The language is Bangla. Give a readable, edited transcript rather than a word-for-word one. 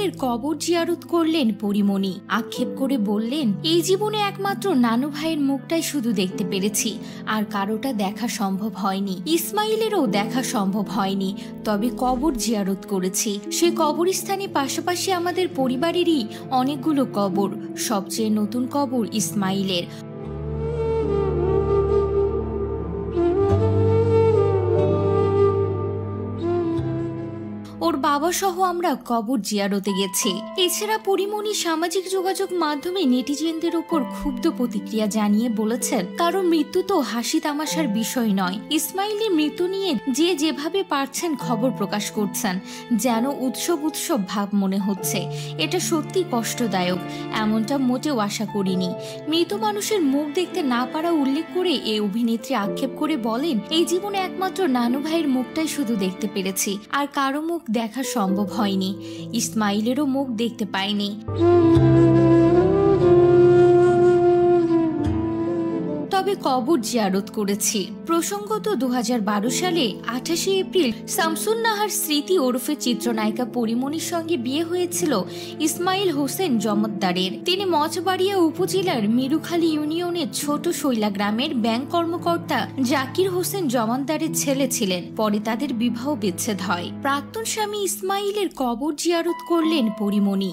ইসমাইলের কবর জিয়ারত করলেন পরিমণি। আক্ষেপ করে বললেন, এই জীবনে একমাত্র নানু ভাইয়ের মুখটাই শুধু দেখতে পেরেছি, আর কারোটা দেখা সম্ভব হয়নি। ইসমাইলেরও দেখা সম্ভব হয়নি, তবে কবর জিয়ারত করেছি। সে কবরস্থানে পাশাপাশি আমাদের পরিবারেরই অনেকগুলো কবর। সবচেয়ে নতুন কবর ইসমাইলের। ওর বাবা সহ আমরা কবর জিয়ারতে গেছি। এছাড়া পরিমণি সামাজিক যোগাযোগ মাধ্যমে নেটিজেনদের উপর ক্ষুব্ধ প্রতিক্রিয়া জানিয়ে বলেছেন, কারো মৃত্যু তো হাসি তামাশার বিষয় নয়। ইসমাইলের মৃত্যু নিয়ে যে যেভাবে পারছেন খবর প্রকাশ করছেন, যেন উৎসব উৎসব ভাব মনে হচ্ছে। এটা সত্যি কষ্টদায়ক, এমনটা মোটেও আশা করিনি। মৃত মানুষের মুখ দেখতে না পারা উল্লেখ করে এই অভিনেত্রী আক্ষেপ করে বলেন, এই জীবনে একমাত্র নানু ভাইয়ের মুখটাই শুধু দেখতে পেরেছি, আর কারো মুখ দেখা সম্ভব হয়নি। ইসমাইলেরও মুখ দেখতে পাইনি। তবে কবর জিয়ারত করেছি। প্রসঙ্গত 2012 সালে 28 এপ্রিল শামসুন নাহার স্মৃতি ওরফে চিত্রনায়িকা পরিমণির সঙ্গে বিয়ে হয়েছিল ইসমাইল হোসেন জমদ্দারের। তিনি মঠবাড়িয়া উপজেলার মিরুখালী ইউনিয়নের ছোট শৈলা গ্রামের ব্যাংক কর্মকর্তা জাকির হোসেন জমানদারের ছেলে ছিলেন। পরে তাদের বিবাহ বিচ্ছেদ হয়। প্রাক্তন স্বামী ইসমাইলের কবর জিয়ারত করলেন পরিমণি।